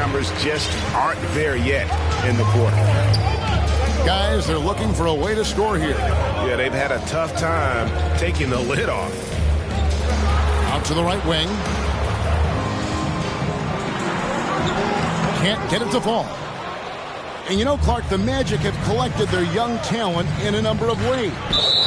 numbers just aren't there yet in the quarter. Guys, they're looking for a way to score here. Yeah, they've had a tough time taking the lid off. Out to the right wing. Can't get it to fall. And you know, Clark, the Magic have collected their young talent in a number of ways.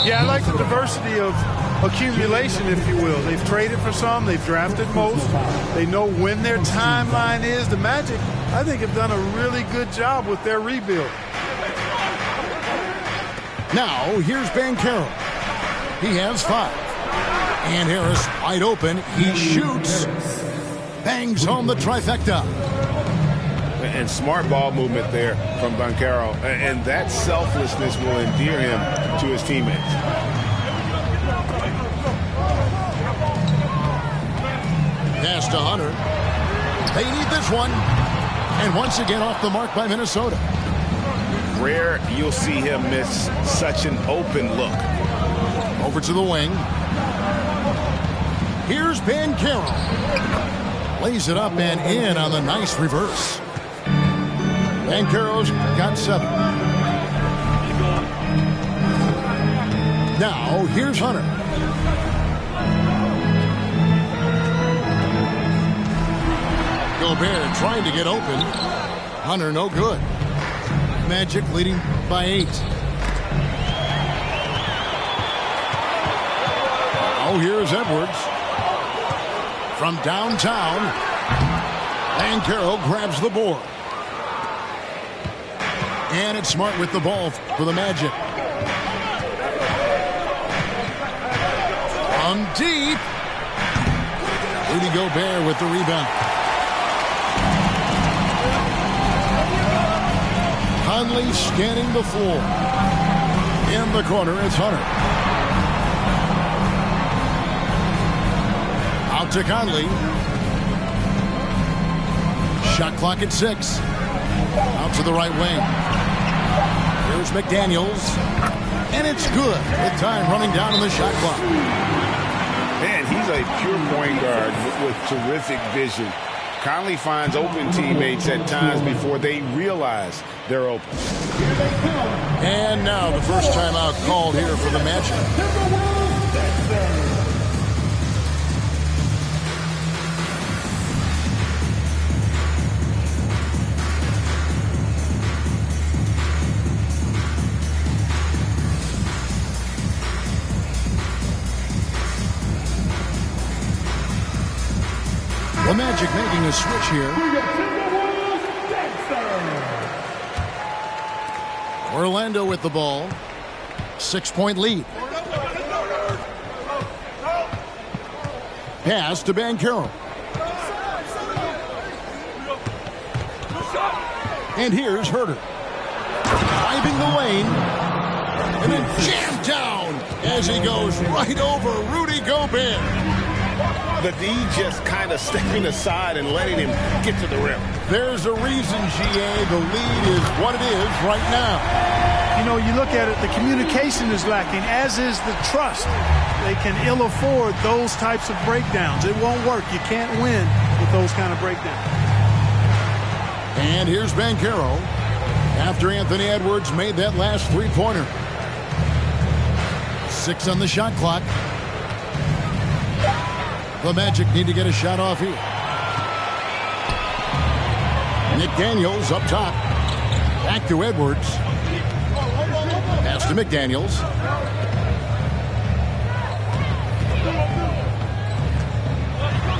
Yeah, I like the diversity of accumulation, if you will. They've traded for some. They've drafted most. They know when their timeline is. The Magic, I think, have done a really good job with their rebuild. Now, here's Banchero. He has 5. And Harris wide open. He shoots. Bangs home the trifecta. And smart ball movement there from Banchero. And that selflessness will endear him to his teammates. Pass to Hunter. They need this one. And once again off the mark by Minnesota. Rare you'll see him miss such an open look. Over to the wing. Here's Banchero. Lays it up and in on the nice reverse. Banchero's got 7. Now, here's Hunter. Gobert trying to get open. Hunter no good. Magic leading by 8. Oh, here's Edwards. From downtown. Banchero grabs the board. And it's Smart with the ball for the Magic. From deep. Rudy Gobert with the rebound. Conley scanning the floor. In the corner, it's Hunter. Out to Conley. Shot clock at 6. Out to the right wing. Here's McDaniels. And it's good with time running down on the shot clock. Man, he's a pure point guard with terrific vision. Conley finds open teammates at times before they realize they're open. And now the first timeout called here for the Magic. The Magic making a switch here. Orlando with the ball. 6-point lead. Pass to Banchero. And here's Herter. Driving the lane. And then jammed down as he goes right over Rudy Gobert. The D just kind of stepping aside and letting him get to the rim. There's a reason, GA, the lead is what it is right now. You know, you look at it, the communication is lacking, as is the trust. They can ill afford those types of breakdowns. It won't work. You can't win with those kind of breakdowns. And here's Banchero after Anthony Edwards made that last three-pointer. 6 on the shot clock. The Magic need to get a shot off here. McDaniels up top. Back to Edwards. Pass to McDaniels.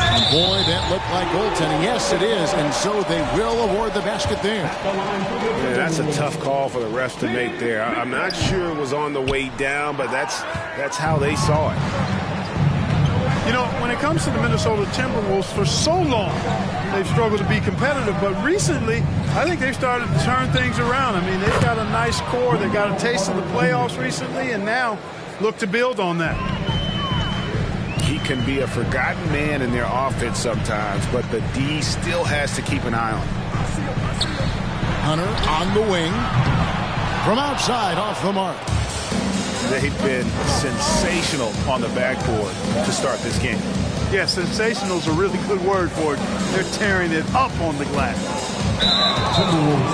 And boy, that looked like goaltending. Yes, it is. And so they will award the basket there. Yeah, that's a tough call for the refs to make there. I'm not sure it was on the way down, but that's how they saw it. You know, when it comes to the Minnesota Timberwolves, for so long, they've struggled to be competitive. But recently, I think they've started to turn things around. I mean, they've got a nice core. They've got a taste of the playoffs recently, and now look to build on that. He can be a forgotten man in their offense sometimes, but the D still has to keep an eye on him. Hunter on the wing. From outside, off the mark. They've been sensational on the backboard to start this game. Yeah, sensational is a really good word for it. They're tearing it up on the glass.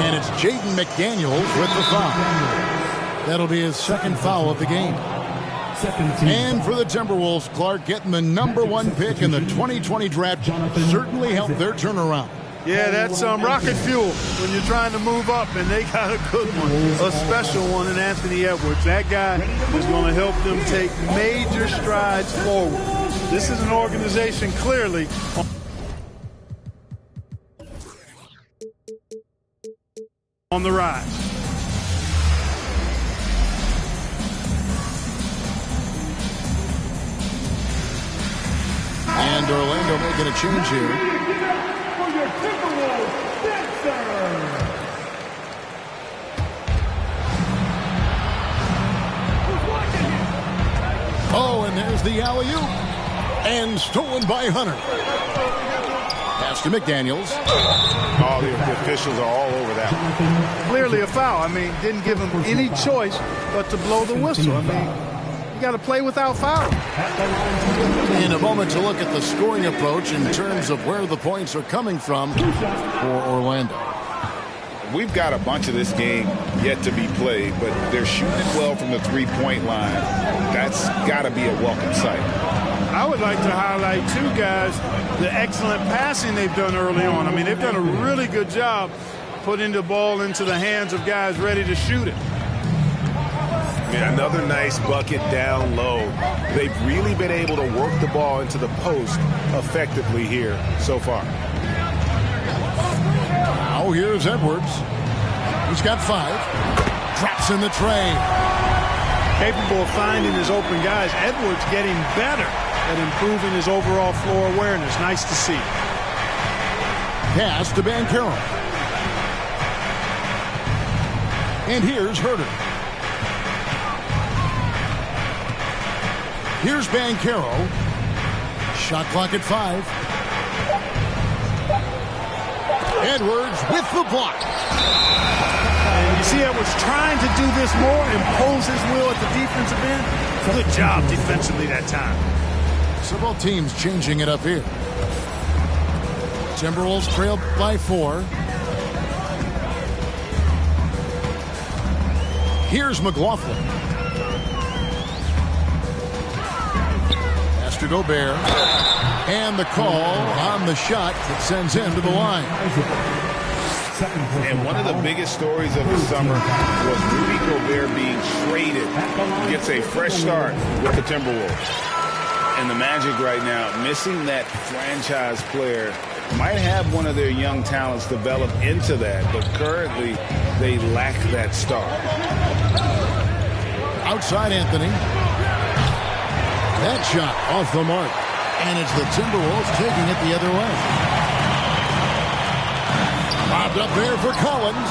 And it's Jaden McDaniels with the foul. That'll be his second foul of the game. And for the Timberwolves, Clark, getting the #1 pick in the 2020 draft certainly helped their turnaround. Yeah, that's rocket fuel when you're trying to move up, and they got a good one, a special one in Anthony Edwards. That guy is going to help them take major strides forward. This is an organization clearly on the rise. And Orlando making a change here. Oh, and there's the alley-oop. And stolen by Hunter. Pass to McDaniels. Oh, the officials are all over that one. Clearly a foul. I mean, didn't give him any choice but to blow the whistle. I mean, you got to play without foul. In a moment to look at the scoring approach in terms of where the points are coming from for Orlando. We've got a bunch of this game yet to be played, but they're shooting it well from the three-point line. That's got to be a welcome sight. I would like to highlight, too, guys, the excellent passing they've done early on. I mean, they've done a really good job putting the ball into the hands of guys ready to shoot it. Yeah, another nice bucket down low. They've really been able to work the ball into the post effectively here so far. Now here's Edwards. He's got 5. Drops in the tray. Capable of finding his open guys. Edwards getting better at improving his overall floor awareness. Nice to see. Pass to Banchero. And here's Herter. Here's Banchero. Shot clock at 5. Edwards with the block. And you see Edwards trying to do this more, impose his will at the defensive end. Good job defensively that time. So both teams changing it up here. Timberwolves trail by 4. Here's McLaughlin. Pass to Gobert. And the call on the shot that sends him to the line. And one of the biggest stories of the summer was Rudy Gobert being traded. Gets a fresh start with the Timberwolves. And the Magic right now, missing that franchise player, might have one of their young talents develop into that, but currently they lack that star. Outside Anthony. That shot off the mark. And it's the Timberwolves taking it the other way. Bobbed up there for Collins.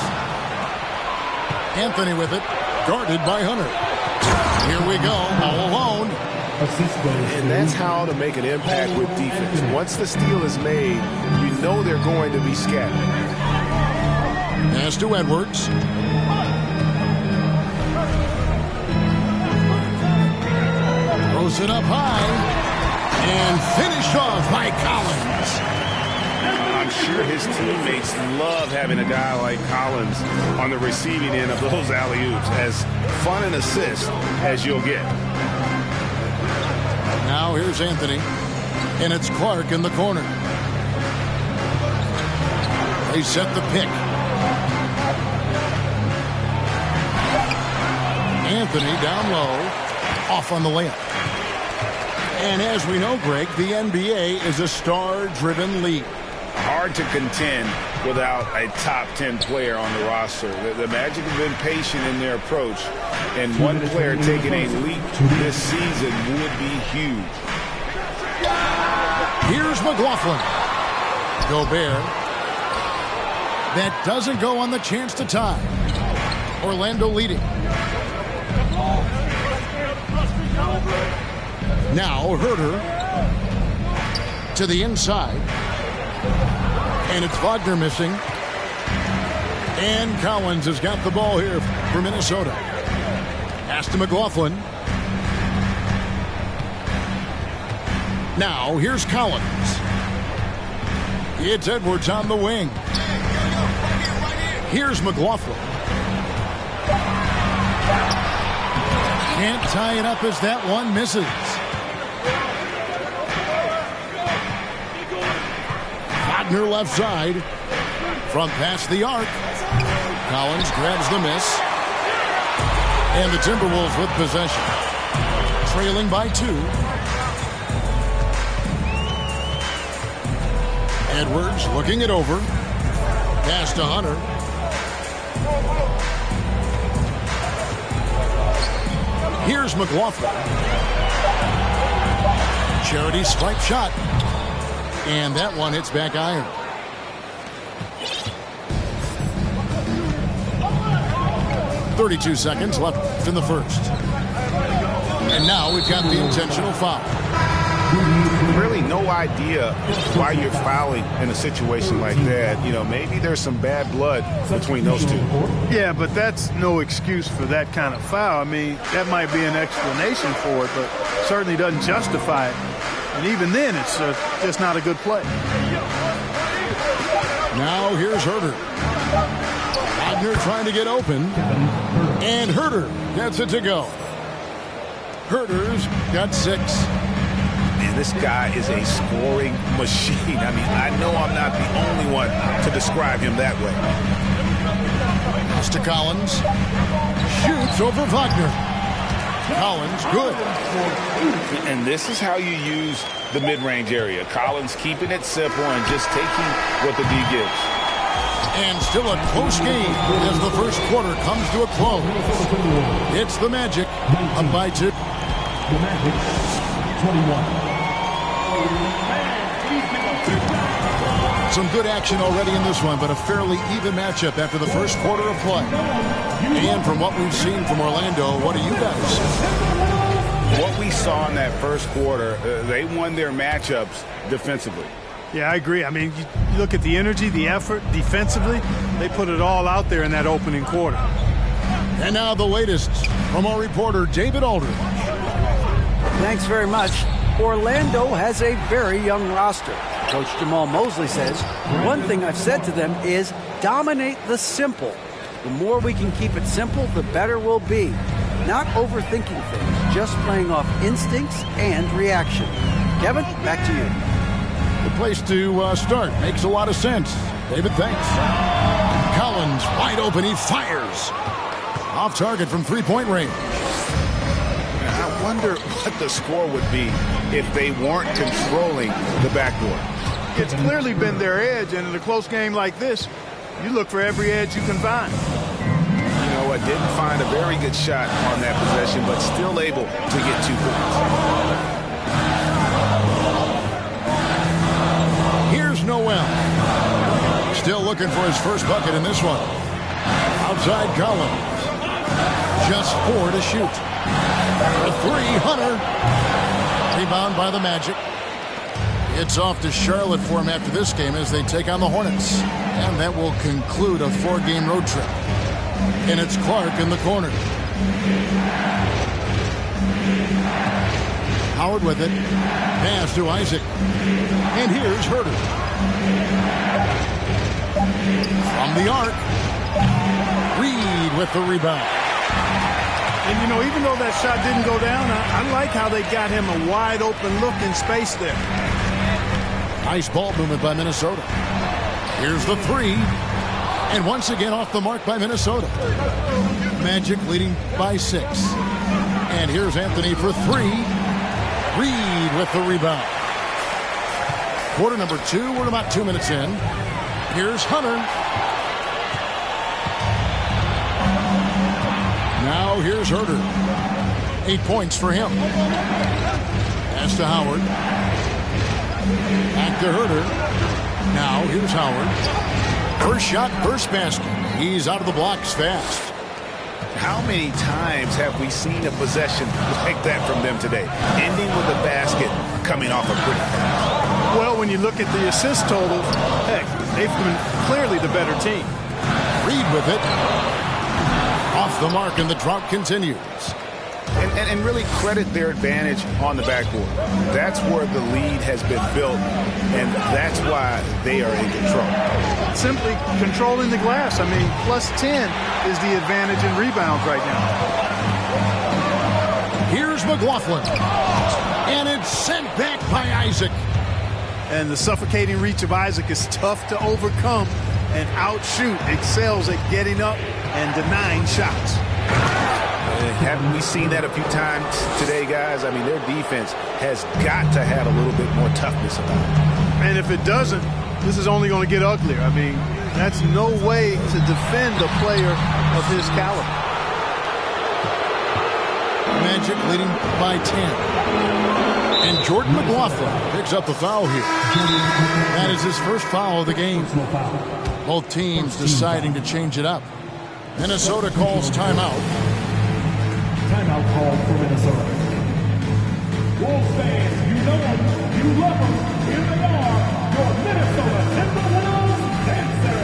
Anthony with it. Guarded by Hunter. Here we go. All alone. And that's how to make an impact with defense. Once the steal is made, you know they're going to be scattered. Pass to Edwards. Throws it up high. And finished off by Collins. I'm sure his teammates love having a guy like Collins on the receiving end of those alley-oops. As fun an assist as you'll get. Now here's Anthony. And it's Clark in the corner. They set the pick. Anthony down low. Off on the layup. And as we know, Greg, the NBA is a star-driven league. Hard to contend without a top 10 player on the roster. The Magic have been patient in their approach, and one player taking a leap this season would be huge. Here's McLaughlin. Gobert. That doesn't go on the chance to tie. Orlando leading. Now Herter to the inside. And it's Wagner missing. And Collins has got the ball here for Minnesota. Pass to McLaughlin. Now here's Collins. It's Edwards on the wing. Here's McLaughlin. Can't tie it up as that one misses. Wagner left side. From past the arc. Collins grabs the miss. And the Timberwolves with possession. Trailing by 2. Edwards looking it over. Pass to Hunter. Here's McLaughlin. Charity stripe shot. And that one hits back iron. .32 seconds left in the first. And now we've got the intentional foul. Really no idea why you're fouling in a situation like that. You know, maybe there's some bad blood between those two. Yeah, but that's no excuse for that kind of foul. I mean, that might be an explanation for it, but certainly doesn't justify it. And even then, it's just not a good play. Now here's Herter. Wagner trying to get open. And Herter gets it to go. Herter's got 6. Man, this guy is a scoring machine. I mean, I know I'm not the only one to describe him that way. Pass to Collins. Shoots over Wagner. Collins, good. And this is how you use the mid-range area. Collins keeping it simple and just taking what the D gives. And still a close game as the first quarter comes to a close. It's the Magic up by 2. The Magic, 21. Some good action already in this one, but a fairly even matchup after the first quarter of play. And from what we've seen from Orlando, what do you guys see? What we saw in that first quarter, they won their matchups defensively. Yeah, I agree. I mean, you look at the energy, the effort, defensively, they put it all out there in that opening quarter. And now the latest from our reporter, David Aldridge. Thanks very much. Orlando has a very young roster. Coach Jamal Mosley says, one thing I've said to them is dominate the simple. The more we can keep it simple, the better we'll be. Not overthinking things, just playing off instincts and reaction. Kevin, back to you. The place to start. Makes a lot of sense. David, thanks. Collins wide open. He fires. Off target from three-point range. I wonder what the score would be if they weren't controlling the backboard. It's clearly been their edge, and in a close game like this, you look for every edge you can find. You know, I didn't find a very good shot on that possession, but still able to get 2 points. Here's Noel. Still looking for his first bucket in this one. Outside Collins. Just 4 to shoot. A 3, Hunter. Rebound by the Magic. It's off to Charlotte for him after this game as they take on the Hornets. And that will conclude a 4-game road trip. And it's Clark in the corner. Howard with it. Pass to Isaac. And here's Herter. From the arc. Reed with the rebound. And, you know, even though that shot didn't go down, I like how they got him a wide-open look in space there. Nice ball movement by Minnesota. Here's the 3. And once again off the mark by Minnesota. Magic leading by 6. And here's Anthony for 3. Reed with the rebound. Quarter number 2. We're about 2 minutes in. Here's Hunter. Now here's Herter. 8 points for him. Pass to Howard. Back to Herter. Now here's Howard. First shot, first basket. He's out of the blocks fast. How many times have we seen a possession like that from them today? Ending with a basket, coming off a pretty pass. Well, when you look at the assist totals, heck, they've been clearly the better team. Reed with it. Off the mark, and the drought continues. and really credit their advantage on the backboard. That's where the lead has been built, and that's why they are in control. Simply controlling the glass. I mean, plus 10 is the advantage in rebounds right now. Here's McLaughlin. And it's sent back by Isaac. And the suffocating reach of Isaac is tough to overcome and outshoot. Excels at getting up and denying shots. Haven't we seen that a few times today, guys? I mean, their defense has got to have a little bit more toughness about it. And if it doesn't, this is only going to get uglier. I mean, that's no way to defend a player of his caliber. Magic leading by 10. And Jordan McLaughlin picks up the foul here. That is his first foul of the game. Both teams deciding to change it up. Minnesota calls timeout. Timeout called for Minnesota. Wolves fans, you know them, you love them. Here they are, your Minnesota Timberwolves dancers.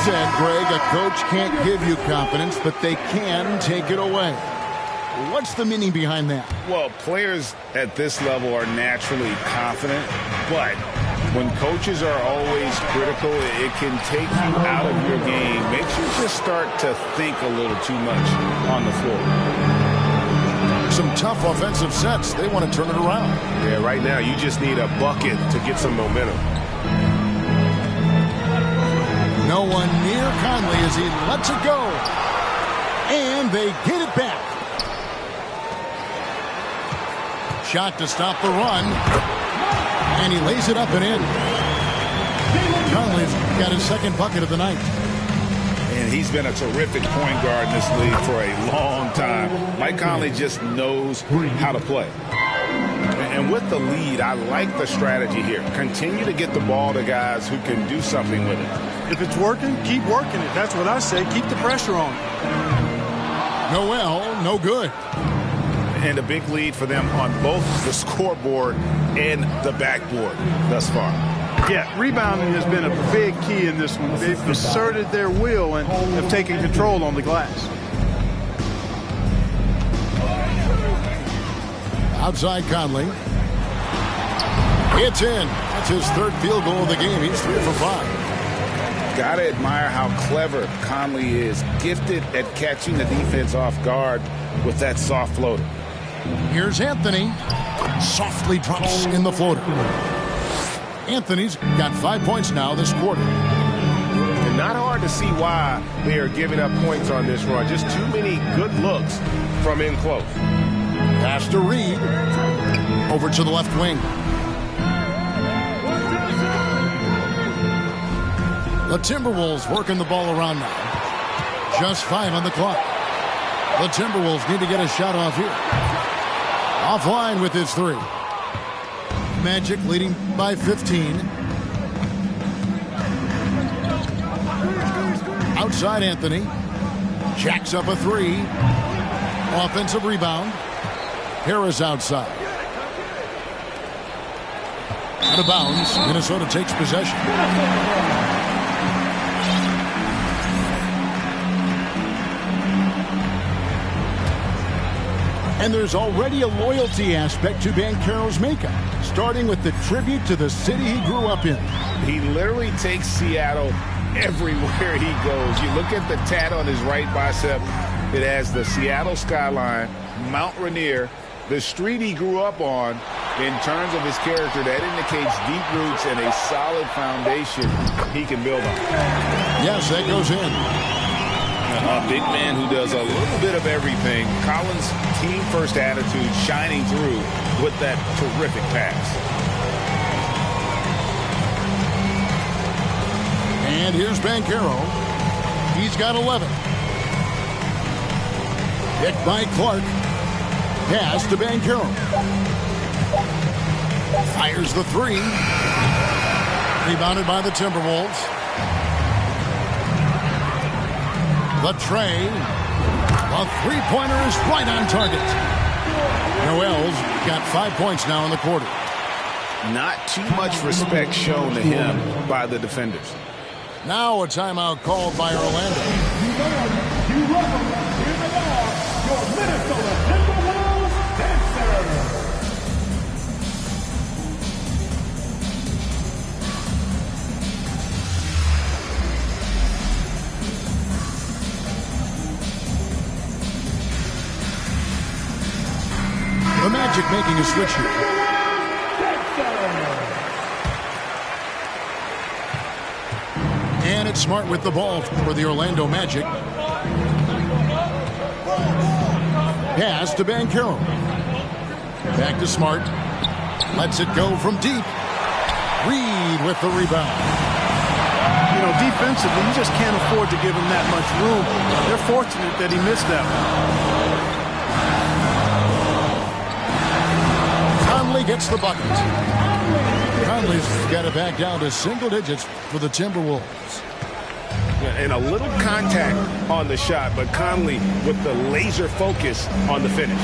Said, Greg, a coach can't give you confidence, but they can take it away. What's the meaning behind that? Well, players at this level are naturally confident, but when coaches are always critical, it can take you out of your game. Makes you just start to think a little too much on the floor. Some tough offensive sets. They want to turn it around. Yeah, right now you just need a bucket to get some momentum. No one near Conley as he lets it go. And they get it back. Shot to stop the run. And he lays it up and in. Conley's got his second bucket of the night. And he's been a terrific point guard in this league for a long time. Mike Conley just knows how to play. And with the lead, I like the strategy here. Continue to get the ball to guys who can do something with it. If it's working, keep working it. That's what I say. Keep the pressure on. Noel, no good. And a big lead for them on both the scoreboard and the backboard thus far. Yeah, rebounding has been a big key in this one. They've asserted their will and have taken control on the glass. Outside Conley. It's in. That's his third field goal of the game. He's 3 for 5. Gotta admire how clever Conley is. Gifted at catching the defense off guard with that soft floater. Here's Anthony. Softly drops in the floater. Anthony's got 5 points now this quarter. And not hard to see why they are giving up points on this run. Just too many good looks from in close. Pass to Reed. Over to the left wing. The Timberwolves working the ball around now. Just 5 on the clock. The Timberwolves need to get a shot off here. Offline with his 3. Magic leading by 15. Outside Anthony. Jacks up a 3. Offensive rebound. Harris outside. Out of bounds. Minnesota takes possession. And there's already a loyalty aspect to Banchero's makeup, starting with the tribute to the city he grew up in. He literally takes Seattle everywhere he goes. You look at the tat on his right bicep. It has the Seattle skyline, Mount Rainier, the street he grew up on, In terms of his character, that indicates deep roots and a solid foundation he can build on. Yes, that goes in. A big man who does a little bit of everything. Collins' team-first attitude shining through with that terrific pass. And here's Banchero. He's got 11. Picked by Clark. Pass to Banchero. Fires the three. Rebounded by the Timberwolves. The tray. The three-pointer is right on target. Noel's got 5 points now in the quarter. Not too much respect shown to him by the defenders. Now a timeout called by Orlando. You love them. Here they are, your Minnesota Timberwolves dancers. The Magic making a switch here. And it's Smart with the ball for the Orlando Magic. Pass to Banchero. Back to Smart. Lets it go from deep. Reed with the rebound. You know, defensively, you just can't afford to give him that much room. They're fortunate that he missed that one. Conley gets the bucket. Conley's got it back down to single digits for the Timberwolves. And a little contact on the shot, but Conley with the laser focus on the finish.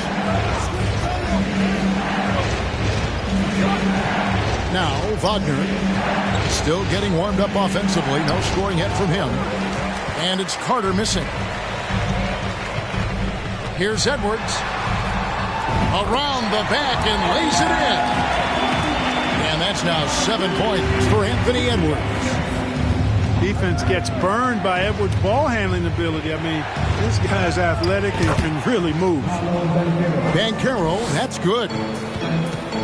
Now Wagner still getting warmed up offensively. No scoring yet from him. And it's Carter missing. Here's Edwards. Around the back and lays it in. And that's now 7 points for Anthony Edwards. Defense gets burned by Edwards' ball handling ability. I mean, this guy's athletic and can really move. Banchero, that's good.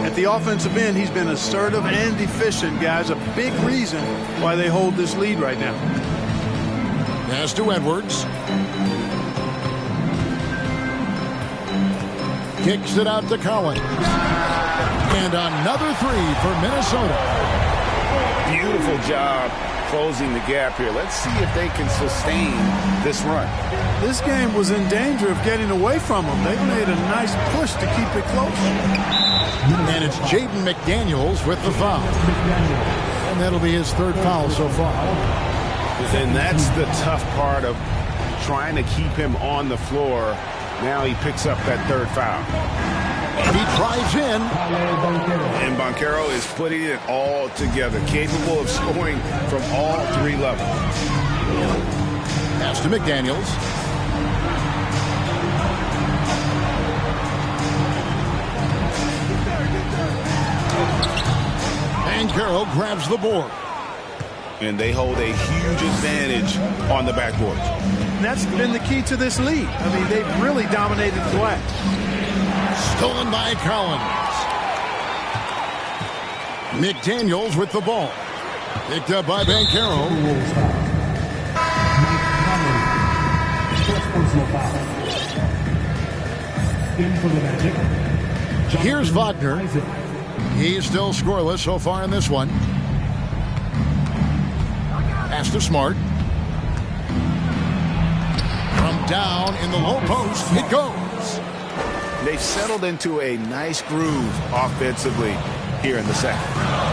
At the offensive end, he's been assertive and efficient, guys. A big reason why they hold this lead right now. Pass to Edwards. Kicks it out to Collins. And another three for Minnesota. Beautiful job closing the gap here. Let's see if they can sustain this run. This game was in danger of getting away from them. They've made a nice push to keep it close. And it's Jaden McDaniels with the foul. And that'll be his third foul so far. And that's the tough part of trying to keep him on the floor. Now he picks up that third foul. And he drives in. And Banchero is putting it all together, capable of scoring from all three levels. Pass to McDaniels. Banchero grabs the board. And they hold a huge advantage on the backboard. And that's been the key to this lead. I mean, they've really dominated the glass. Stolen by Collins. McDaniels with the ball. Picked up by Banchero. Here's Wagner. He's still scoreless so far in this one. Pass to Smart. From down in the low post, it goes. They've settled into a nice groove offensively here in the second.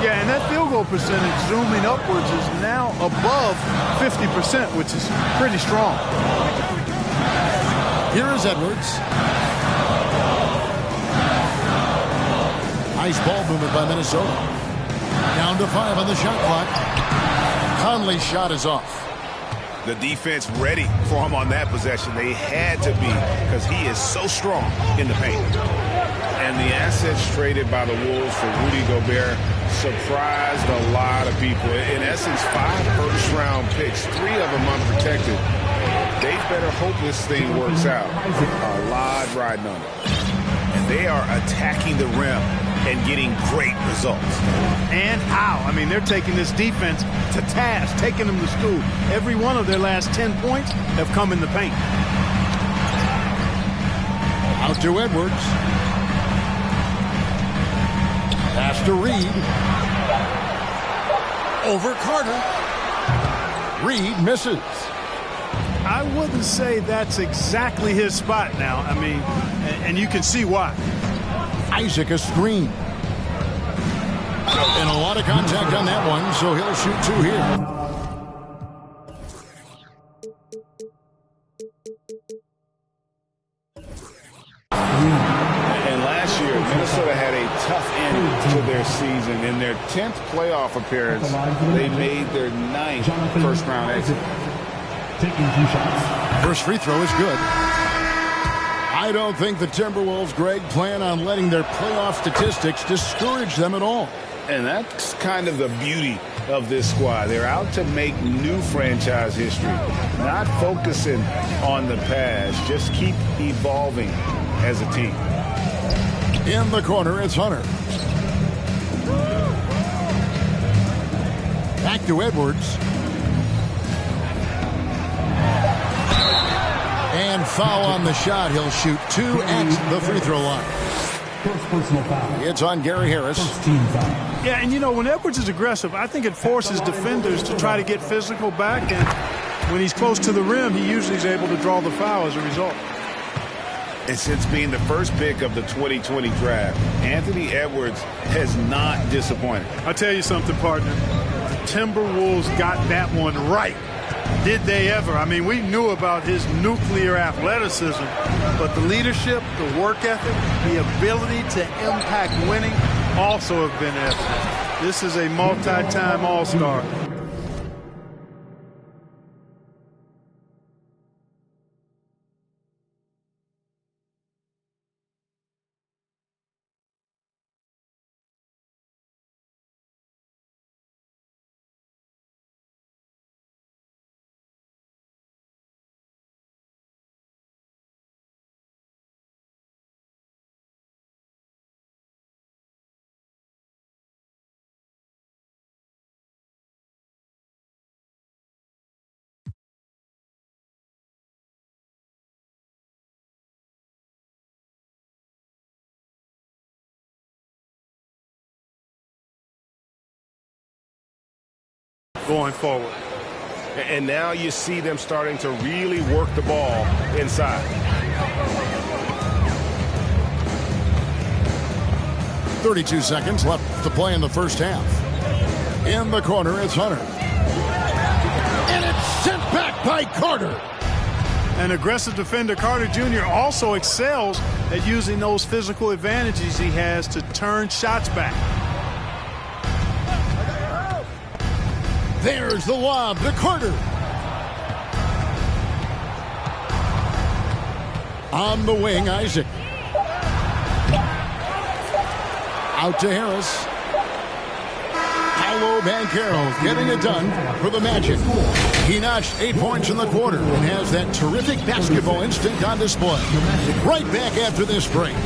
Yeah, and that field goal percentage zooming upwards is now above 50%, which is pretty strong. Here is Edwards. Nice ball movement by Minnesota. Down to 5 on the shot clock. Conley's shot is off. The defense ready for him on that possession. They had to be, because he is so strong in the paint. And the assets traded by the Wolves for Rudy Gobert surprised a lot of people. In essence, 5 first-round picks, 3 of them unprotected. They better hope this thing works out. A lot riding on it. And they are attacking the rim and getting great results. And how? I mean, they're taking this defense to task, taking them to school. Every one of their last 10 points have come in the paint. Out to Edwards. Pass to Reed. Over Carter. Reed misses. I wouldn't say that's exactly his spot now. I mean, and you can see why. Isaac a screen. And a lot of contact on that one, so he'll shoot two here. And last year, Minnesota had a tough end to their season. In their 10th playoff appearance, they made their 9th first-round exit. Taking 2 shots. First free throw is good. I don't think the Timberwolves, Greg, plan on letting their playoff statistics discourage them at all. And that's kind of the beauty of this squad. They're out to make new franchise history, not focusing on the past. Just keep evolving as a team. In the corner, it's Hunter. Back to Edwards. And foul on the shot. He'll shoot 2 at the free throw line. First personal foul. It's on Gary Harris. First team foul. Yeah, and you know, when Edwards is aggressive, I think it forces defenders to try to get physical back. And when he's close to the rim, he usually is able to draw the foul as a result. And since being the first pick of the 2020 draft, Anthony Edwards has not disappointed. I'll tell you something, partner. The Timberwolves got that one right. Did they ever? I mean, we knew about his nuclear athleticism, but the leadership, the work ethic, the ability to impact winning also have been evident. This is a multi-time All-Star. Going forward. And now you see them starting to really work the ball inside. 32 seconds left to play in the first half. In the corner, it's Hunter. And it's sent back by Carter. An aggressive defender, Carter Jr. also excels at using those physical advantages he has to turn shots back. There's the lob to Carter. On the wing, Isaac. Out to Harris. Paolo Banchero getting it done for the Magic. He notched 8 points in the quarter and has that terrific basketball instinct on display. Right back after this break.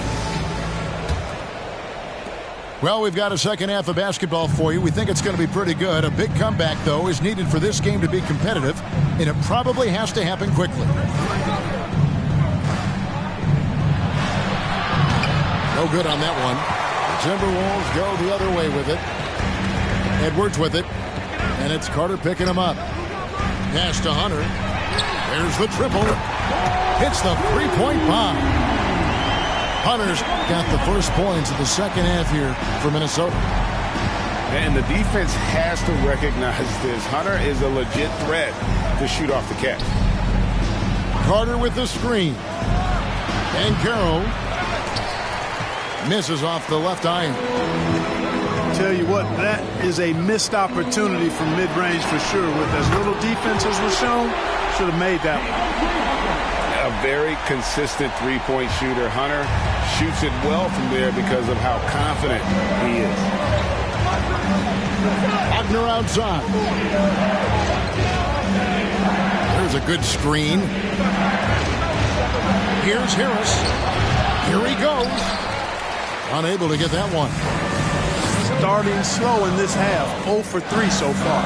Well, we've got a second half of basketball for you. We think it's going to be pretty good. A big comeback, though, is needed for this game to be competitive, and it probably has to happen quickly. No good on that one. The Timberwolves go the other way with it. Edwards with it, and it's Carter picking him up. Pass to Hunter. There's the triple. Hits the three-point bomb. Hunter's got the first points of the second half here for Minnesota. And the defense has to recognize this. Hunter is a legit threat to shoot off the catch. Carter with the screen. And Carroll misses off the left iron. Tell you what, that is a missed opportunity from mid-range for sure. With as little defense as was shown, should have made that one. A very consistent three-point shooter. Hunter shoots it well from there because of how confident he is. Wagner outside. There's a good screen. Here's Harris. Here he goes. Unable to get that one. Starting slow in this half. 0 for 3 so far.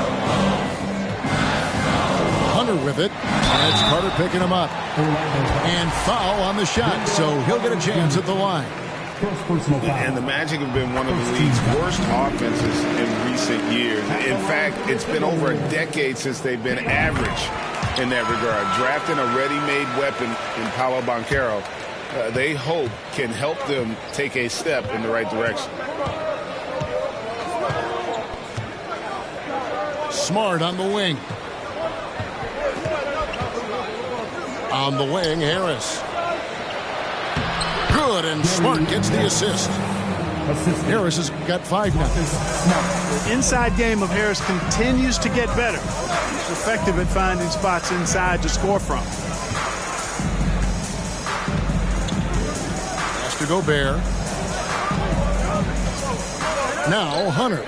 Hunter with it. And it's Carter picking him up. And foul on the shot, so he'll get a chance at the line. And the Magic have been one of the league's worst offenses in recent years. In fact, it's been over a decade since they've been average in that regard. Drafting a ready-made weapon in Paolo Banchero, they hope can help them take a step in the right direction. Smart on the wing. On the wing, Harris. Good, and Smart gets the assist. Harris has got 5 now. The inside game of Harris continues to get better. He's effective at finding spots inside to score from. Has to go Bear. Now Hunter.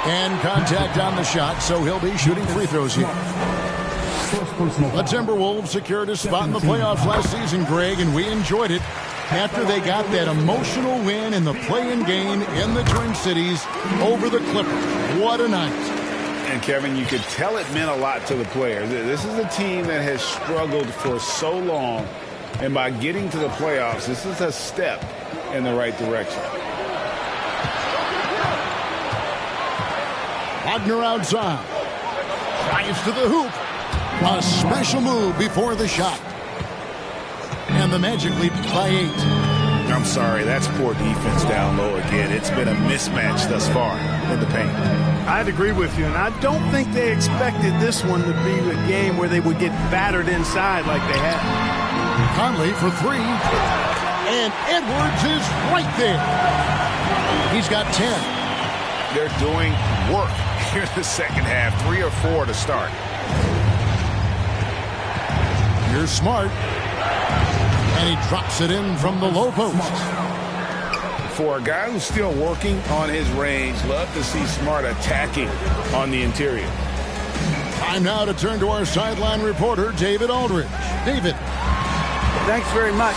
And contact on the shot, so he'll be shooting free throws here. The Timberwolves secured a spot in the playoffs last season, Greg, and we enjoyed it after they got that emotional win in the play-in game in the Twin Cities over the Clippers. What a night. And, Kevin, you could tell it meant a lot to the players. This is a team that has struggled for so long, and by getting to the playoffs, this is a step in the right direction. Wagner outside. Drives to the hoop. A special move before the shot. And the Magic lead by 8. I'm sorry, that's poor defense down low again. It's been a mismatch thus far in the paint. I'd agree with you, and I don't think they expected this one to be a game where they would get battered inside like they had. Conley for 3. And Edwards is right there. He's got 10. They're doing work here in the second half. 3 or 4 to start. Here's Smart. And he drops it in from the low post. For a guy who's still working on his range, love to see Smart attacking on the interior. Time now to turn to our sideline reporter, David Aldridge. David. Thanks very much.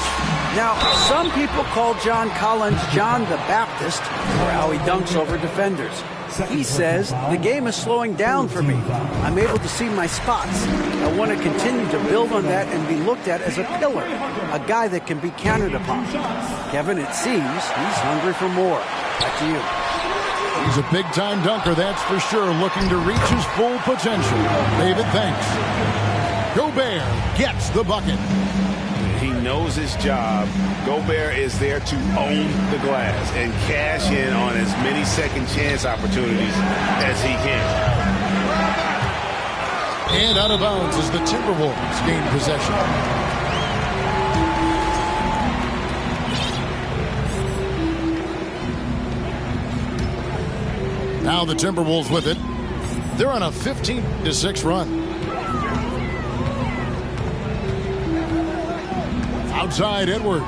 Now, some people call John Collins John the Baptist for how he dunks over defenders. He says, the game is slowing down for me. I'm able to see my spots. I want to continue to build on that and be looked at as a pillar, a guy that can be counted upon. Kevin, it seems he's hungry for more. Back to you. He's a big-time dunker, that's for sure, looking to reach his full potential. David, thanks. Gobert gets the bucket. He knows his job. Gobert is there to own the glass and cash in on as many second chance opportunities as he can. And out of bounds as the Timberwolves gain possession. Now the Timberwolves with it. They're on a 15-6 run. Outside Edwards.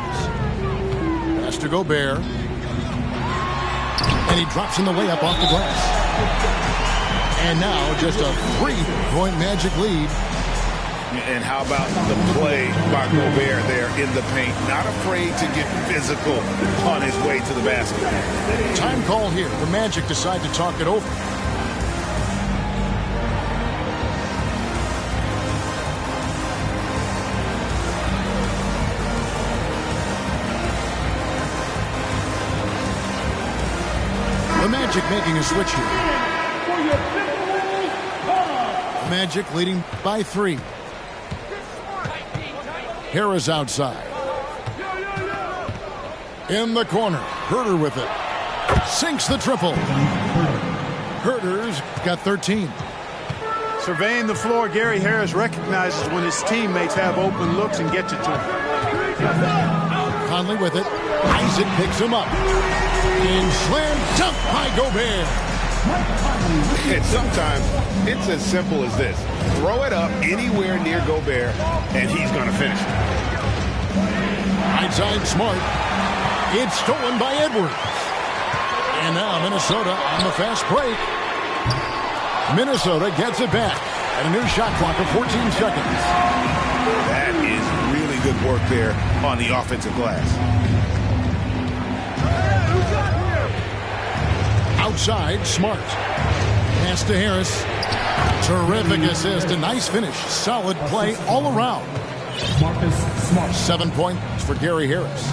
Has to Gobert. And he drops in the way up off the glass. And now just a 3-point Magic lead. And how about the play by Gobert there in the paint? Not afraid to get physical on his way to the basket. Time call here. The Magic decide to talk it over. The Magic making a switch here. Magic leading by 3. Harris outside. In the corner. Herter with it. Sinks the triple. Herter's got 13. Surveying the floor, Gary Harris recognizes when his teammates have open looks and gets it to him. Conley with it. Isaac picks him up. And slam dunk by Gobert. And sometimes it's as simple as this. Throw it up anywhere near Gobert, and he's going to finish it. Right side Smart. It's stolen by Edwards. And now Minnesota on the fast break. Minnesota gets it back at a new shot clock of 14 seconds. That is good work there on the offensive glass. Outside, Smart. Pass to Harris. Terrific assist. A nice finish. Solid play all around. Marcus Smart. 7 points for Gary Harris.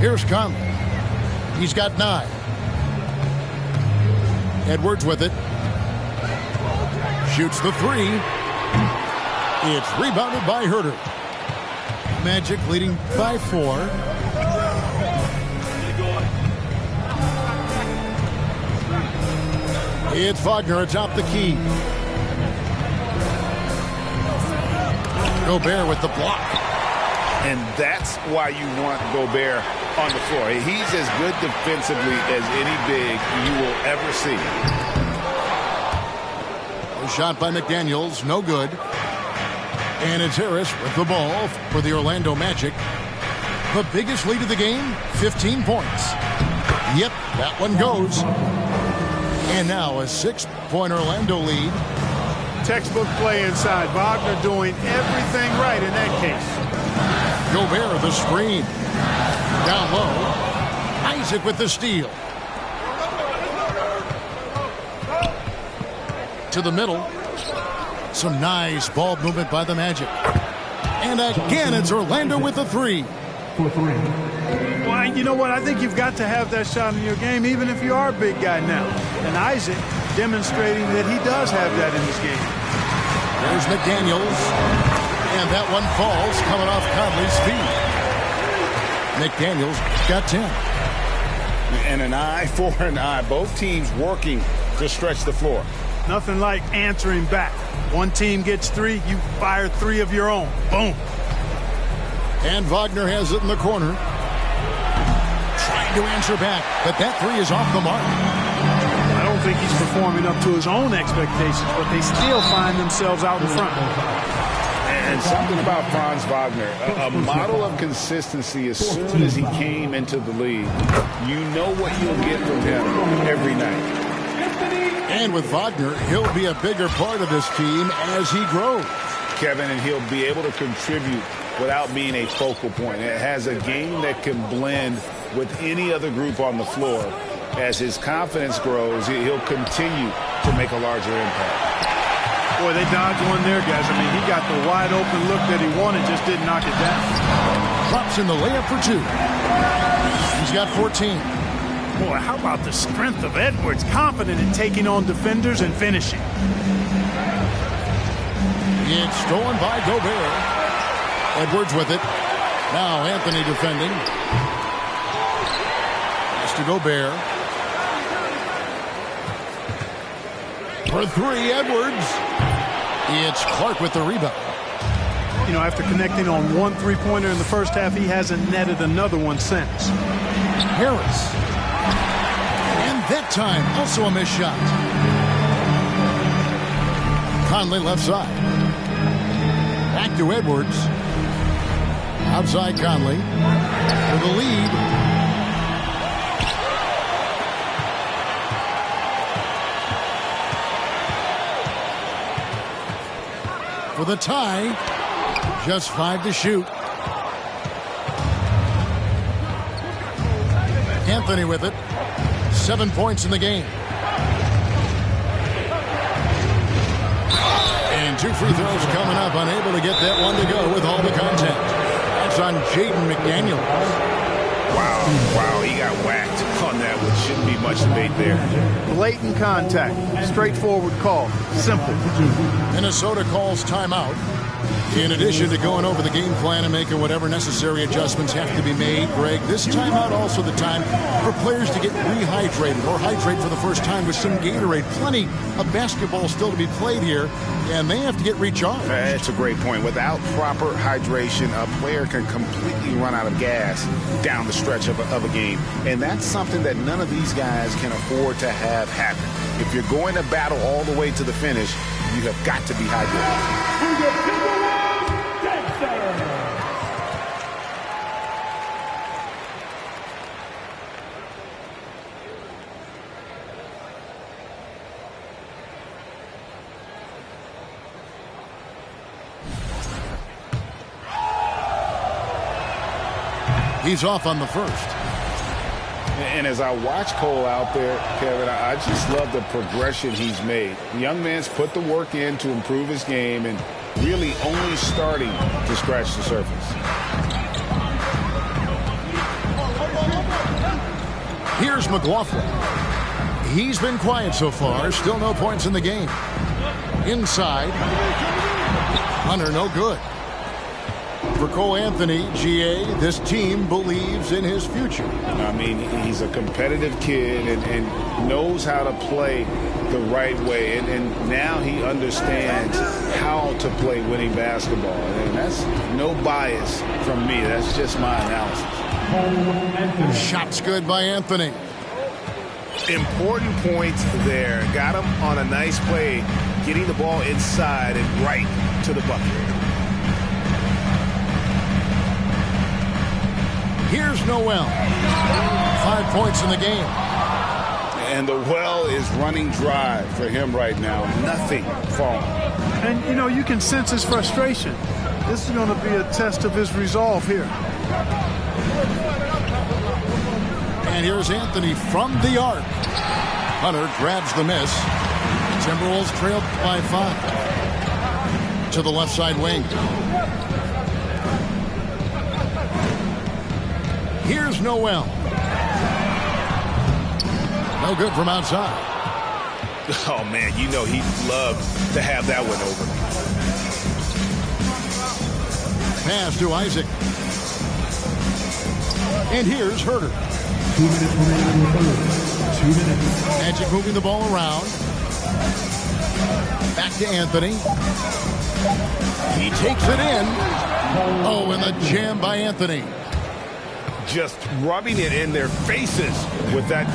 Here's Conley. He's got 9. Edwards with it. Shoots the 3. It's rebounded by Herter. Magic leading by 4. It's Wagner atop the key. Gobert with the block. And that's why you want Gobert on the floor. He's as good defensively as any big you will ever see. A shot by McDaniels, no good. And it's Harris with the ball for the Orlando Magic. The biggest lead of the game, 15 points. Yep, that one goes. And now a 6-point Orlando lead. Textbook play inside. Wagner doing everything right in that case. Gobert the screen. Down low. Isaac with the steal. To the middle. Some nice ball movement by the Magic. And again, it's Orlando with the 3. For 3. Well, you know what? I think you've got to have that shot in your game, even if you are a big guy now. And Isaac demonstrating that he does have that in his game. There's McDaniels. And that one falls coming off Conley's feet. McDaniels got 10. And an eye for an eye. Both teams working to stretch the floor. Nothing like answering back. One team gets 3, you fire 3 of your own. Boom. And Wagner has it in the corner. Trying to answer back, but that 3 is off the mark. I don't think he's performing up to his own expectations, but they still find themselves out in front. And something about Franz Wagner, a model of consistency. As soon as he came into the league, you know what you'll get from him every night. And with Wagner, he'll be a bigger part of this team as he grows. Kevin, and he'll be able to contribute without being a focal point. It has a game that can blend with any other group on the floor. As his confidence grows, he'll continue to make a larger impact. Boy, they dodged one there, guys. I mean, he got the wide open look that he wanted, just didn't knock it down. Drops in the layup for 2. He's got 14. Boy, how about the strength of Edwards, confident in taking on defenders and finishing. It's stolen by Gobert. Edwards with it. Now Anthony defending. Pass to Gobert. For 3, Edwards. It's Clark with the rebound. You know, after connecting on 1 3-pointer in the first half, he hasn't netted another one since. Harris. And that time, also a missed shot. Conley left side. Back to Edwards. Outside Conley. For the lead. For the tie. Just 5 to shoot. Anthony with it. 7 points in the game. And 2 free throws coming up. Unable to get that one to go with all the contact. That's on Jaden McDaniels. Wow, he got whacked on that one. Shouldn't be much debate there. Blatant contact. Straightforward call. Simple. Minnesota calls timeout. In addition to going over the game plan and making whatever necessary adjustments have to be made, Greg, this timeout also the time for players to get rehydrated or hydrate for the first time with some Gatorade. Plenty of basketball still to be played here, and they have to get recharged. That's a great point. Without proper hydration, a player can completely run out of gas down the stretch of a game, and that's something that none of these guys can afford to have happen. If you're going to battle all the way to the finish, you have got to be hydrated. He's off on the first. And as I watch Cole out there, Kevin, I just love the progression he's made. The young man's put the work in to improve his game and really only starting to scratch the surface. Here's McLaughlin. He's been quiet so far. Still no points in the game. Inside. Hunter, no good. For Cole Anthony, GA, this team believes in his future. I mean, he's a competitive kid and knows how to play the right way. And now he understands how to play winning basketball. And that's no bias from me. That's just my analysis. Shots good by Anthony. Important points there. Got him on a nice play, getting the ball inside and right to the bucket. Here's Noel. 5 points in the game. And the well is running dry for him right now. Nothing falling. And, you know, you can sense his frustration. This is going to be a test of his resolve here. And here's Anthony from the arc. Hunter grabs the miss. Timberwolves trailed by 5. To the left side wing. Here's Noel. No good from outside. Oh, man, you know he'd love to have that one over. Pass to Isaac. And here's Herter. 2 minutes remaining in the third. 2 minutes. Magic moving the ball around. Back to Anthony. He takes it in. Oh, and the jam by Anthony. Just rubbing it in their faces with that.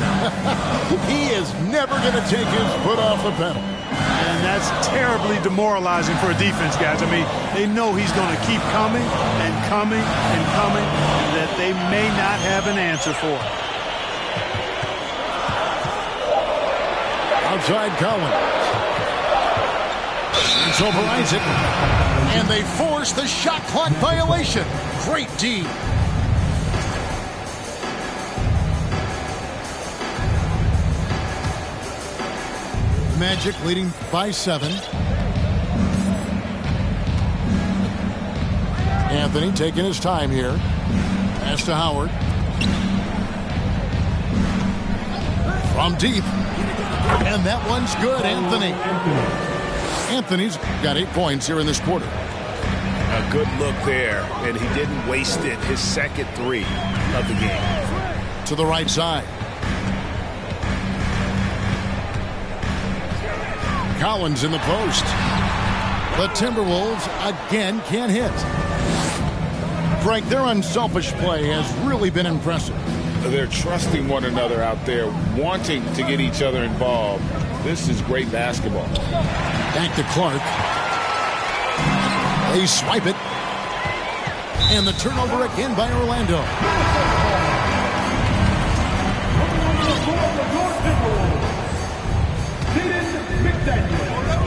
He is never going to take his foot off the pedal. And that's terribly demoralizing for a defense, guys. I mean, they know he's going to keep coming and coming and coming, and that they may not have an answer for it. Outside Collins. It's over Isaac. And they force the shot clock violation. Great D. Magic leading by 7. Anthony taking his time here. Pass to Howard. From deep. And that one's good, Anthony. Anthony's got 8 points here in this quarter. A good look there, and he didn't waste it. His second 3 of the game. To the right side. Collins in the post. The Timberwolves again can't hit. Frank, their unselfish play has really been impressive. They're trusting one another out there, wanting to get each other involved. This is great basketball. Back to Clark. They swipe it. And the turnover again by Orlando.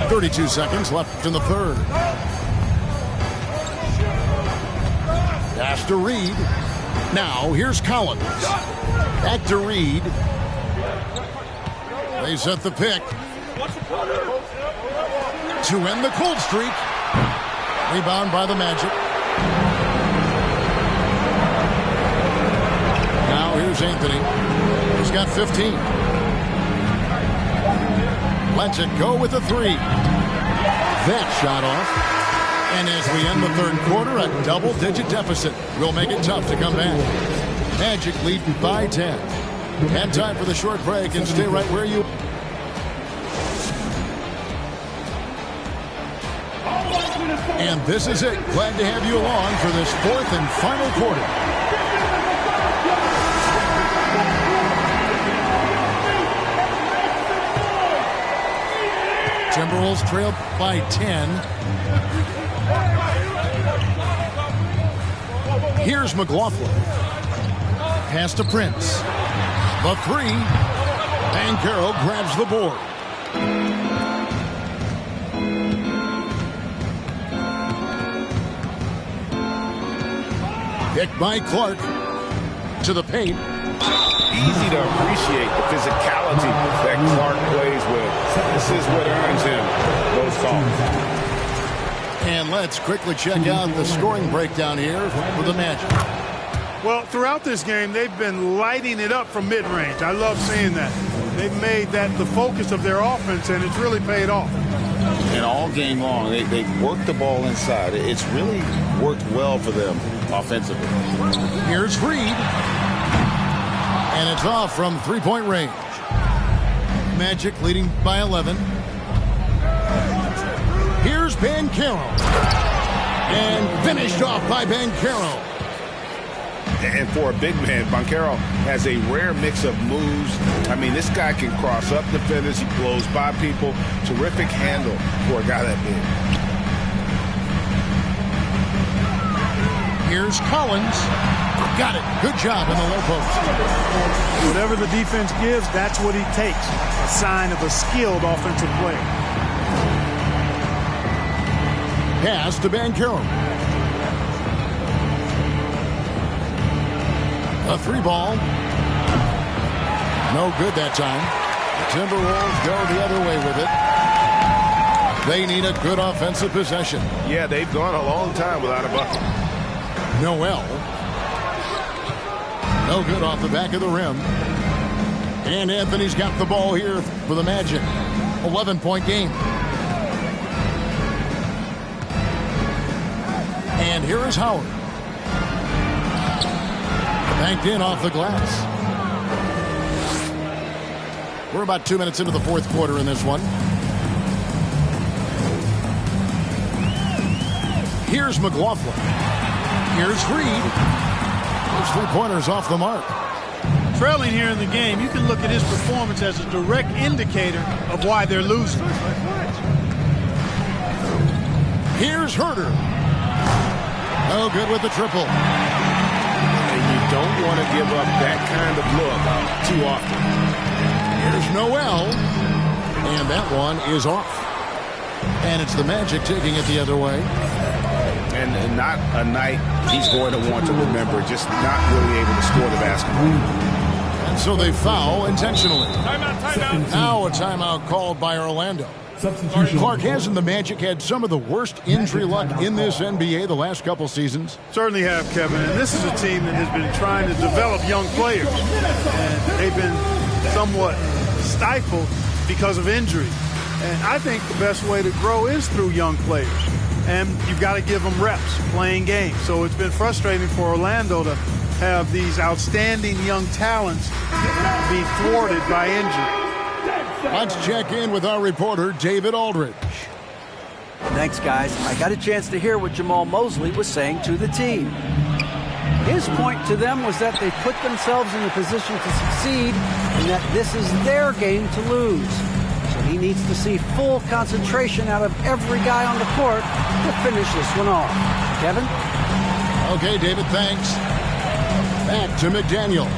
32 seconds left in the third. Pass to Reed. Now here's Collins. Back to Reed. They set the pick. To end the cold streak. Rebound by the Magic. Now here's Anthony. He's got 15. Lets it go with a 3. That shot off. And as we end the third quarter, a double-digit deficit will make it tough to come back. Magic lead by 10. And time for the short break, and stay right where you are. And this is it. Glad to have you along for this fourth and final quarter. Timberwolves trail by 10. Here's McLaughlin. Pass to Prince. The 3. And Carroll grabs the board. Picked by Clark. to the paint. Easy to appreciate the physicality that Clark plays with. This is what earns him those calls. And let's quickly check out the scoring breakdown here for the Magic. Well, throughout this game, they've been lighting it up from mid-range. I love seeing that. They've made that the focus of their offense, and it's really paid off. And all game long, they've worked the ball inside. It's really worked well for them offensively. Here's Reed. And it's off from three-point range. Magic leading by 11. Here's Banchero. And finished off by Banchero. And for a big man, Banchero has a rare mix of moves. I mean, this guy can cross up defenders. He blows by people. Terrific handle for a guy that big. Here's Collins. Got it. Good job in the low post. Whatever the defense gives, that's what he takes. A sign of a skilled offensive player. Pass to Banchero. A three ball. No good that time. The Timberwolves go the other way with it. They need a good offensive possession. Yeah, they've gone a long time without a bucket. Noel. No good off the back of the rim. And Anthony's got the ball here for the Magic. 11-point game. And here is Howard. Banked in off the glass. We're about 2 minutes into the fourth quarter in this one. Here's McLaughlin. Here's Reed. Those three-pointers off the mark. Trailing here in the game, you can look at his performance as a direct indicator of why they're losing. Here's Herter. No good with the triple. Don't want to give up that kind of look too often. Here's Noel. And that one is off. And it's the Magic taking it the other way. And not a night he's going to want to remember. Just not really able to score the basketball. And so they foul intentionally. Timeout. Now a timeout called by Orlando. Clark, hasn't the Magic had some of the worst injury luck in this NBA the last couple seasons? Certainly have, Kevin. And this is a team that has been trying to develop young players. And they've been somewhat stifled because of injury. And I think the best way to grow is through young players. And you've got to give them reps, playing games. So it's been frustrating for Orlando to have these outstanding young talents be thwarted by injury. Let's check in with our reporter, David Aldridge. Thanks, guys. I got a chance to hear what Jamal Mosley was saying to the team. His point to them was that they put themselves in a position to succeed and that this is their game to lose. So he needs to see full concentration out of every guy on the court to finish this one off. Kevin? Okay, David, thanks. Back to McDaniel.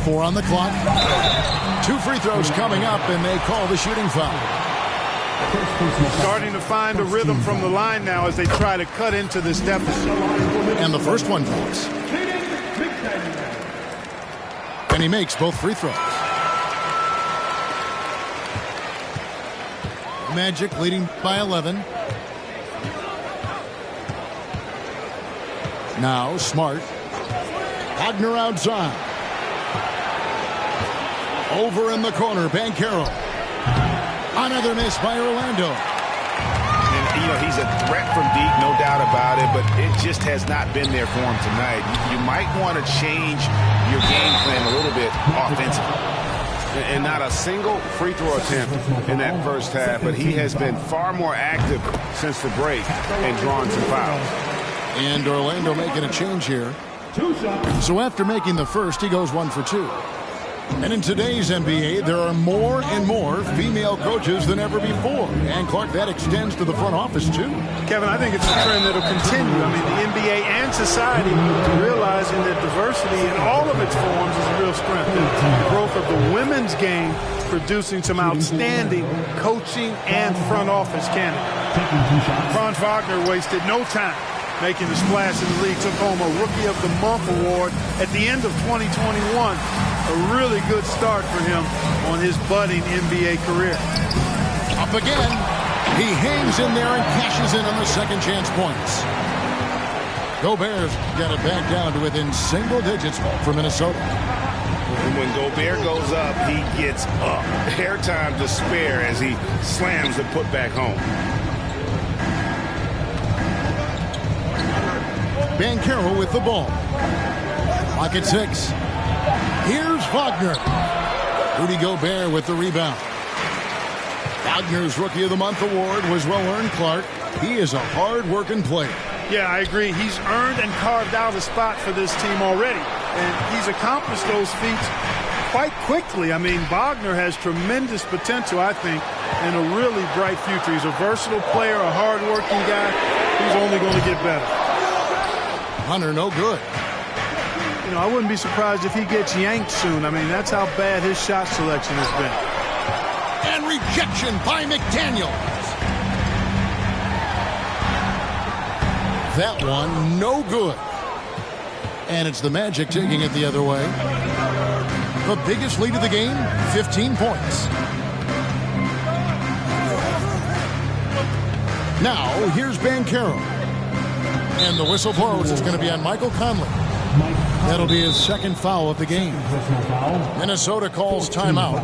4 on the clock. 2 free throws coming up, and they call the shooting foul. Starting to find a rhythm from the line now as they try to cut into this deficit. And the first one falls. And he makes both free throws. Magic leading by 11. Now Smart. Wagner outside. Over in the corner, Banchero. Another miss by Orlando. And, you know, he's a threat from deep, no doubt about it, but it just has not been there for him tonight. You might want to change your game plan a little bit offensively. And not a single free throw attempt in that first half, but he has been far more active since the break and drawn some fouls. And Orlando making a change here. So after making the first, he goes 1 for 2. And in today's NBA, there are more and more female coaches than ever before. And, Clark, that extends to the front office, too. Kevin, I think it's a trend that will continue. I mean, the NBA and society realizing that diversity in all of its forms is a real strength. The growth of the women's game producing some outstanding coaching and front office candidates. Franz Wagner wasted no time making the splash in the league. Took home a Rookie of the Month award at the end of 2021. A really good start for him on his budding NBA career. Up again. He hangs in there and cashes in on the second chance points. Gobert's got it back down to within single digits for Minnesota. And when Gobert goes up, he gets up. Airtime to spare as he slams the putback home. Banchero with the ball. Clock at 6. Here's Wagner. Rudy Gobert with the rebound. Wagner's Rookie of the Month award was well-earned, Clark. He is a hard-working player. Yeah, I agree. He's earned and carved out a spot for this team already. And he's accomplished those feats quite quickly. I mean, Wagner has tremendous potential, I think, and a really bright future. He's a versatile player, a hard-working guy. He's only going to get better. Hunter, no good. You know, I wouldn't be surprised if he gets yanked soon. I mean, that's how bad his shot selection has been. And rejection by McDaniels. That one, no good. And it's the Magic taking it the other way. The biggest lead of the game, 15 points. Now, here's Banchero. And the whistle blows. It's going to be on Michael Conley. That'll be his second foul of the game. Minnesota calls timeout.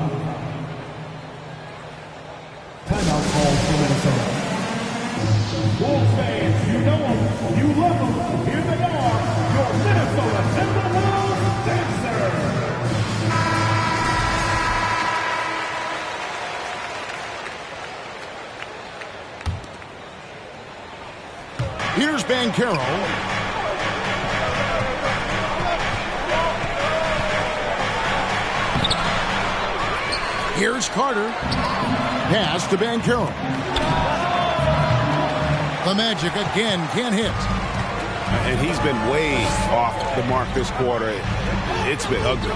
Timeout called for Minnesota. Wolves fans, you know them, you love them. Here they are, your Minnesota Timberwolves dancers. Here's Banchero. Here's Carter. Pass to Banchero. The Magic again can't hit. And he's been way off the mark this quarter. It's been ugly.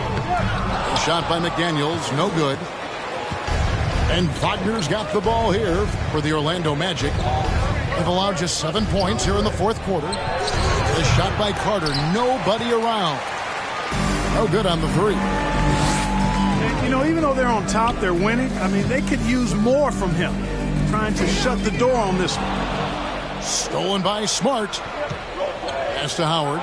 Shot by McDaniels, no good. And Wagner's got the ball here for the Orlando Magic. They've allowed just 7 points here in the fourth quarter. The shot by Carter, nobody around. No good on the three. You know, even though they're on top, they're winning. I mean, they could use more from him. Trying to shut the door on this one. Stolen by Smart. Pass to Howard.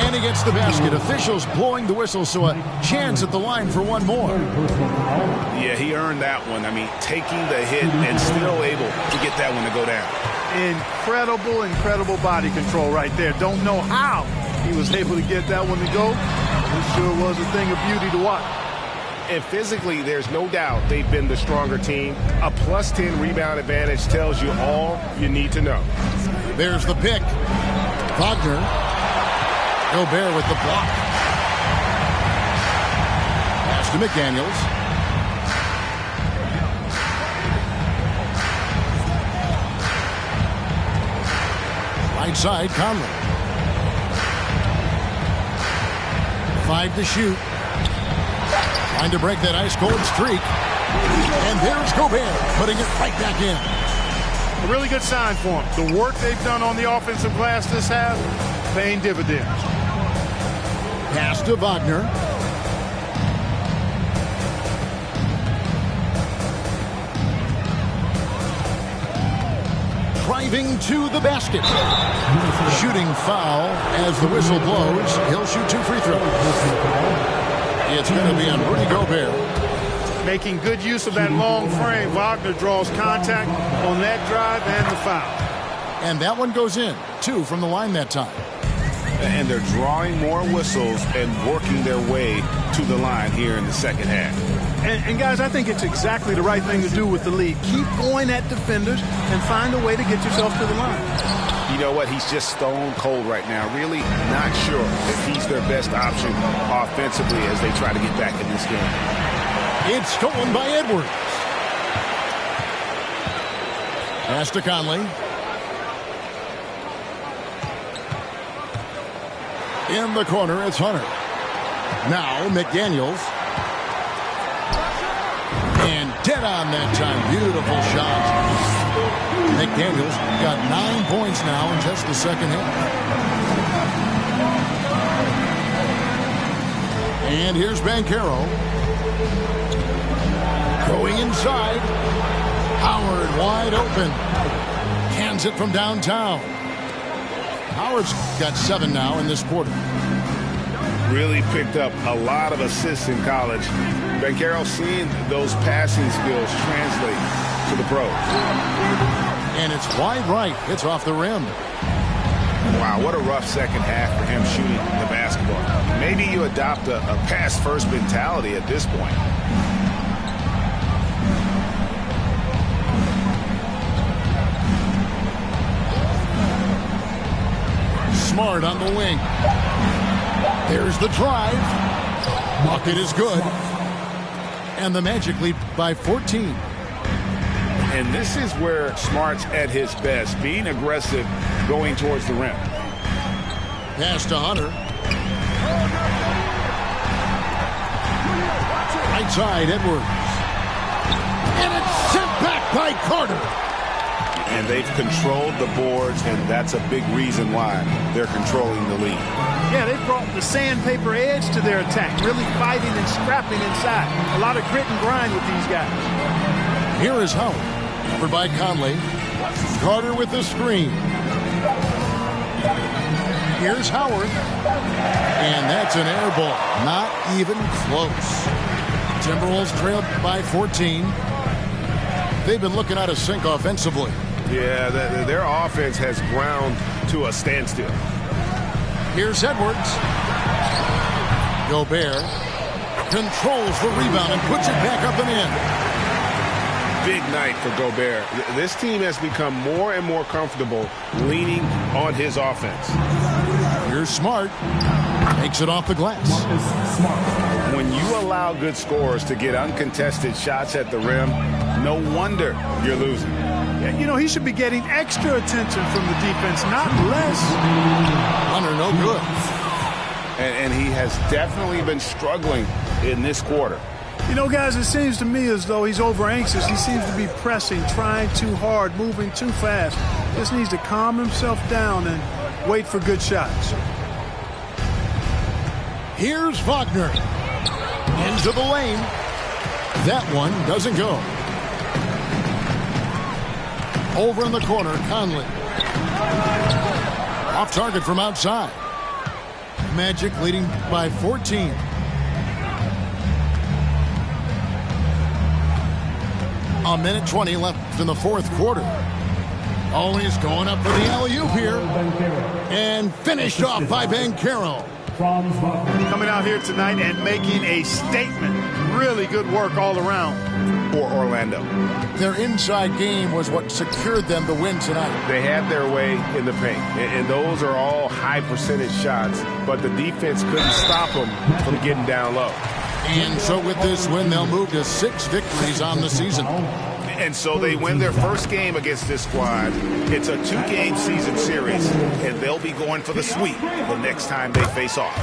And he gets the basket. Officials blowing the whistle, so a chance at the line for one more. Yeah, he earned that one. I mean, taking the hit and still able to get that one to go down. Incredible body control right there. Don't know how he was able to get that one to go. It sure was a thing of beauty to watch. And physically, there's no doubt they've been the stronger team. A plus 10 rebound advantage tells you all you need to know. There's the pick. Wagner. Gobert with the block. Pass to McDaniels. Right side, Conley. 5 to shoot. Trying to break that ice-cold streak. And there's Gobert, putting it right back in. A really good sign for them. The work they've done on the offensive glass this half, paying dividends. Pass to Wagner. Driving to the basket. Shooting foul as the whistle blows. He'll shoot 2 free throws. It's going to be on Rudy Gobert. Making good use of that long frame. Wagner draws contact on that drive and the foul. And that one goes in. 2 from the line that time. And they're drawing more whistles and working their way to the line here in the second half. And guys, I think it's exactly the right thing to do with the lead. Keep going at defenders and find a way to get yourself to the line. You know what? He's just stone cold right now. Really not sure if he's their best option offensively as they try to get back in this game. It's stolen by Edwards. Pass to Conley. In the corner, it's Hunter. Now McDaniels. And dead on that time. Beautiful shot. McDaniels got 9 points now in just the second half. And here's Banchero. Going inside. Howard wide open. Hands it from downtown. Howard's got 7 now in this quarter. Really picked up a lot of assists in college. Banchero seeing those passing skills translate to the pros. And it's wide right. It's off the rim. Wow, what a rough second half for him shooting the basketball. Maybe you adopt a pass-first mentality at this point. Smart on the wing. There's the drive. Bucket is good. And the Magic lead by 14. And this is where Smart's at his best, being aggressive, going towards the rim. Pass to Hunter. Right side, Edwards. And it's sent back by Carter. And they've controlled the boards, and that's a big reason why they're controlling the lead. Yeah, they brought the sandpaper edge to their attack, really fighting and scrapping inside. A lot of grit and grind with these guys. Here is Howard. Covered by Conley. Carter with the screen. Here's Howard. And that's an air ball. Not even close. Timberwolves trailed by 14. They've been looking out of sync offensively. Yeah, their offense has ground to a standstill. Here's Edwards. Gobert controls the rebound and puts it back up and in. Big night for Gobert. This team has become more and more comfortable leaning on his offense. Here's Smart. Takes it off the glass. When you allow good scorers to get uncontested shots at the rim, no wonder you're losing. Yeah, you know, he should be getting extra attention from the defense, not less. Hunter, no good. And he has definitely been struggling in this quarter. You know, guys, it seems to me as though he's over anxious. He seems to be pressing, trying too hard, moving too fast. Just needs to calm himself down and wait for good shots. Here's Wagner. Into the lane. That one doesn't go. Over in the corner, Conley. Off target from outside. Magic leading by 14. A minute 20 left in the fourth quarter. Always going up for the alley-oop here. And finished off by Banchero. Coming out here tonight and making a statement. Really good work all around For Orlando. Their inside game was what secured them the win tonight. They had their way in the paint, and those are all high percentage shots, but the defense couldn't stop them from getting down low. And so with this win, they'll move to 6 victories on the season. And so they win their first game against this squad. It's a 2-game season series, and they'll be going for the sweep the next time they face off.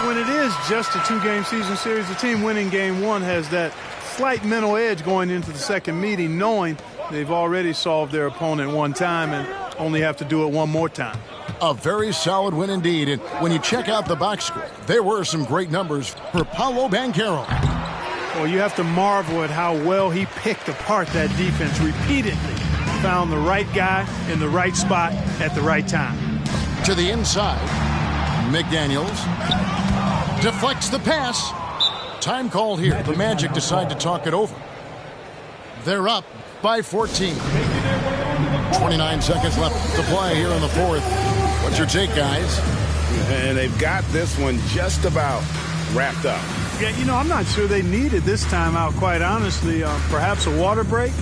When it is just a 2-game season series, the team winning game 1 has that slight mental edge going into the second meeting, knowing they've already solved their opponent one time and only have to do it one more time. A very solid win indeed. And when you check out the box score, there were some great numbers for Paolo Banchero. Well, you have to marvel at how well he picked apart that defense repeatedly. Found the right guy in the right spot at the right time. To the inside, McDaniels deflects the pass. Time called here. The Magic decide to talk it over. They're up by 14. 29 seconds left to play here in the fourth. What's your take, guys? And they've got this one just about wrapped up. Yeah, you know, I'm not sure they needed this timeout, quite honestly. Perhaps a water break?